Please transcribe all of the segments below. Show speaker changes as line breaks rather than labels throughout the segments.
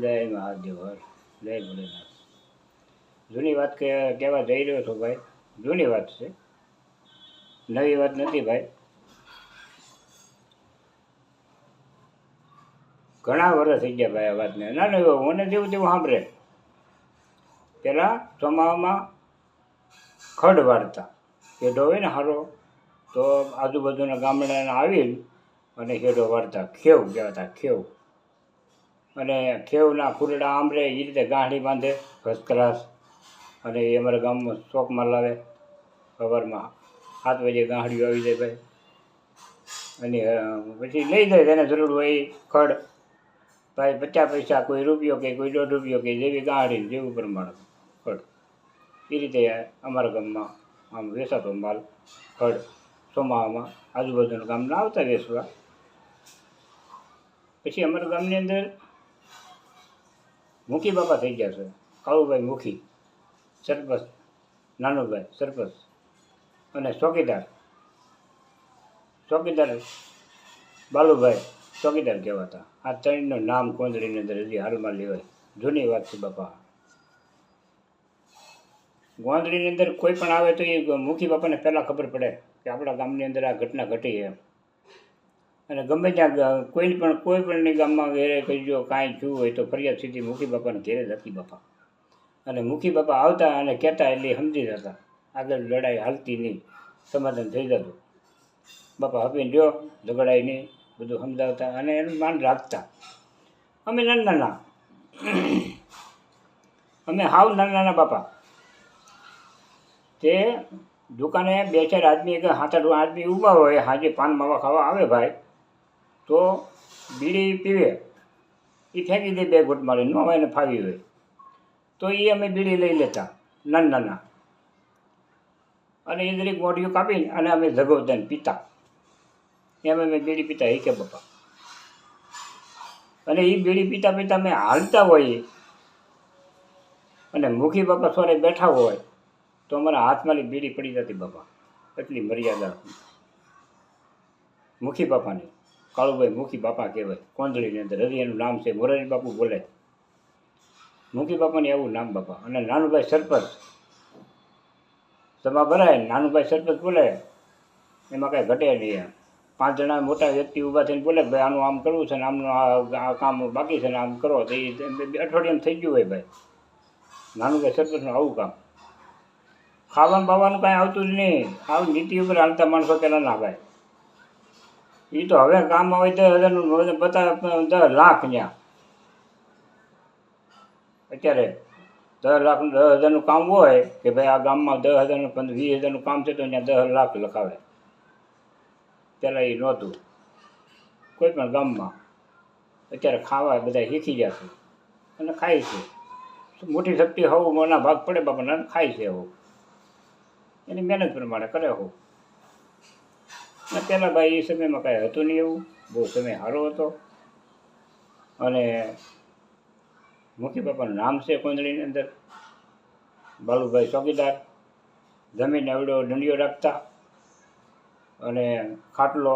જય મહાદેવ હર, જય ભોલેનાથ. જૂની વાત કહેવા જઈ રહ્યો છો ભાઈ. જૂની વાત છે, નવી વાત નથી ભાઈ. ઘણા વર્ષ થઈ ગયા ભાઈ આ વાતને. ના ના, મને જેવું તેવું સાંભળે. પહેલાં ચોમાસામાં ખડ વાળતા ખેડો હોય ને સારો, તો આજુબાજુના ગામડાના આવીને અને ખેડો વાળતા. ખેવ કહેવાતા, ખેવ. અને ખેવના ફૂલડા આંબળે એ રીતે ગાંઠી બાંધે ફર્સ્ટ ક્લાસ. અને એ અમારા ગામમાં ચોકમાં લાવે સવારમાં 7 વાગે ગાંઠડીઓ આવી જાય ભાઈ. અને પછી લઈ જાય તેને જરૂર હોય એ ખડ ભાઈ. 50 પૈસા, કોઈ રૂપિયો કે કોઈ 1.5 રૂપિયો કે જેવી ગાંઠડી જેવું પ્રમાણ ખડ. એ રીતે અમારા ગામમાં આમ વેચાતો માલ ખડ ચોમાસામાં આજુબાજુના ગામના આવતા વેચવા. પછી અમારા ગામની અંદર મુખી બાપા થઈ ગયા છે. કાળુભાઈ મુખી સરપંચ, નાનુભાઈ સરપંચ અને ચોકીદાર બાલુભાઈ ચોકીદાર કહેવાતા. આ ત્રણનું નામ કોંદડીની અંદર હજી હાલમાં લેવાય. જૂની વાત છે બાપા. ગોંદડીની અંદર કોઈ પણ આવે તો એ મુખી બાપાને પહેલાં ખબર પડે કે આપણા ગામની અંદર આ ઘટના ઘટી એમ. અને ગમે ત્યાં કોઈ પણની ગામમાં ઘેરે કહીજો કાંઈ થયું હોય તો ફરિયાદ સીધી મુખી બાપાને ઘેરે જતી બાપા. અને મુખી બાપા આવતા અને કહેતા એટલે સમજી જતા. આગળ લડાઈ હાલતી નહીં, સમાધાન થઈ જતું. બાપા આપીને જો ઝઘડાય નહીં, બધું સમજાવતા અને એનું માન રાખતા. અમે નાના અમે હાવ નાના બાપા. તે દુકાને 2-4 આદમી કે 7-8 આદમી ઊભા હોય, હાજે પાન માવા ખાવા આવે ભાઈ, તો બીડી પીવે એ ફેંકી દે 2 ઘૂંટ મારી, ન હોય ને ફાવી હોય તો એ અમે બીડી લઈ લેતા નાના. અને એ દરેક મોઢિયું કાપીને અને અમે જગવતા ને પીતા. એમ અમે બીડી પીતા એ કે બાપા. અને એ બીડી પીતા પીતા અમે હાલતા હોઈએ અને મુખી બાપા સોરે બેઠા હોય તો અમારા હાથમાંની બીડી પડી જતી બાપા. એટલી મર્યાદા મુખી બાપાની. કાળુભાઈ મુખી બાપા કહેવાય કોંદડીની અંદર. હજી એનું નામ છે મોરારી બાપુ બોલે. મુખી બાપાને એવું નામ બાપા. અને નાનુભાઈ સરપંચ સભા ભરાય, નાનુભાઈ સરપંચ બોલે એમાં કાંઈ ઘટે નહીં. એમ 5 જણા મોટા વ્યક્તિ ઊભા થઈને બોલે ભાઈ આનું આમ કરવું છે ને આમનું આ કામ બાકી છે ને આમ કરો તો એ અઠવાડિયામાં થઈ ગયું હોય ભાઈ. નાનુભાઈ સરપંચનું આવું કામ. ખાવાનું બાવાનું કાંઈ આવતું જ નહીં. આવું નીતિ ઉપર હાલતા માણસો પહેલાં ના ભાઈ. એ તો હવે કામમાં હોય 10,000નું બતા 10 લાખ ત્યાં. અત્યારે 10 લાખ 10,000નું કામ હોય કે ભાઈ આ ગામમાં 10,000 20,000નું કામ છે તો ત્યાં 10 લાખ લખાવે. પહેલાં એ નહોતું કોઈ પણ ગામમાં. અત્યારે ખાવા બધા શીખી ગયા છે અને ખાય છે. મોટી શક્તિ હોવું મોના ભાગ પડે બાપા, ખાય છે એવું. એની મહેનત પ્રમાણે કરે હો. અને પહેલાં ભાઈ એ સમયમાં કાંઈ હતું નહીં એવું. બહુ સમય સારો હતો. અને મુખી બાપાનું નામ છે કોંદડીની અંદર બાલુભાઈ ચોકીદાર. જમીન એવડો દંડિયો રાખતા અને ખાટલો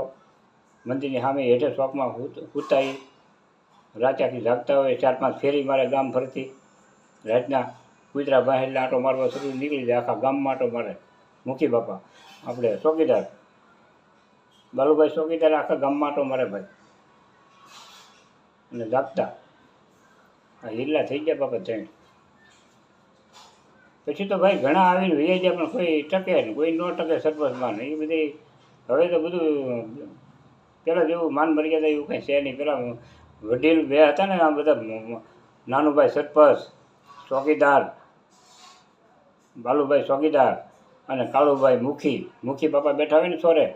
મંદિરની સામે હેઠે ચોકમાં ઉતારી રાત્યાથી જાગતા હોય. 4-5 ફેરી મારે ગામ ફરતી. રાતના કૂતરા ભાઈ એટલે આંટો મારવા શરૂ નીકળી જાય. આખા ગામમાં આંટો મારે મુખી બાપા. આપણે ચોકીદાર બાલુભાઈ ચોકીદાર આખા ગામમાં આંટો મારે ભાઈ. અને જાગતા આ હિલ્લા થઈ ગયા બાપા 3. પછી તો ભાઈ ઘણા આવીને વૈયા ગયા પણ કોઈ ટકે ને કોઈ ન ટકે સરપંચમાં ને. એ બધી હવે તો બધું પહેલાં જેવું માન મર્યાદા એવું કંઈ છે નહીં. પહેલાં વડીલ બે હતા ને આ બધા નાનુભાઈ સરપંચ, ચોકીદાર બાલુભાઈ ચોકીદાર અને કાળુભાઈ મુખી બાપા બેઠા હોય ને સોરે.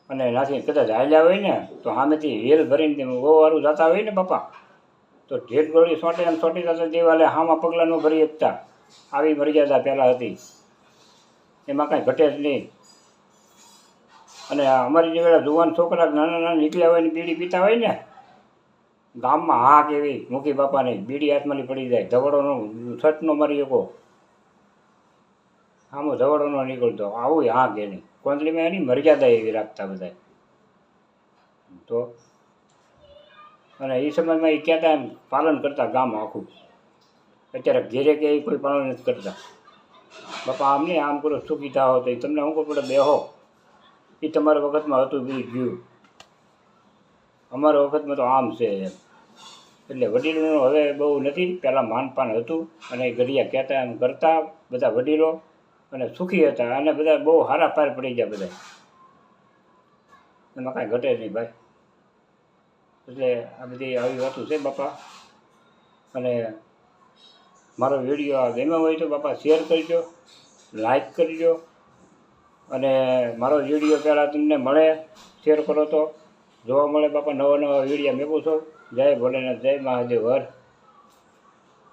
અને નાથી કદાચ હાલ્યા હોય ને તો સામેથી હેલ ભરીને ઓવારું જતા હોય ને બાપા, તો ઢેર ગોળી સોટે એમ સોટી જતા દેવાલે હામાં પગલાં ન ભરી શકતા. આવી મર્યાદા પહેલાં હતી. એમાં કાંઈ ઘટે જ નહીં. અને અમારી જેવા જુવાન છોકરા નાના નીકળ્યા હોય ને બીડી પીતા હોય ને ગામમાં હા કેવી મુખી બાપાની બીડી હાથમાંની પડી જાય. ધવડોનો છટ ન મારી શકો. આમાં ધવડો ન નીકળતો આવું હા કે નહીં. કોંદડીમાં એની મર્યાદા એવી રાખતા બધા. તો અને એ સમયમાં એ કહેતા એમ પાલન કરતા ગામ આખું. અત્યારે ઘેરે કે એ કોઈ પાલન નથી કરતા. બાપા આમ નહીં, આમ કરો સુખી થાઓ તો એ તમને શું પડે બેહો, એ તમારા વખતમાં હતું બીજું ગયું. અમારા વખતમાં તો આમ છે એમ. એટલે વડીલોનું હવે બહુ નથી, પહેલાં માનપાન હતું અને એ ઘડિયા કહેતા એમ કરતા બધા વડીલો અને સુખી હતા અને બધા બહુ સારા પાર પડી ગયા બધા. એમાં કાંઈ ઘટે નહીં ભાઈ. એટલે આ બધી આવી વાતો છે બાપા. અને મારો વિડીયો આ ગમ્યો હોય તો બાપા શેર કરજો, લાઈક કરજો. અને મારો વિડીયો પહેલાં તમને મળે, શેર કરો તો જોવા મળે બાપા. નવા નવા વિડીયો મેકું છું. જય ભોલેનાથ, જય મહાદેવ હર.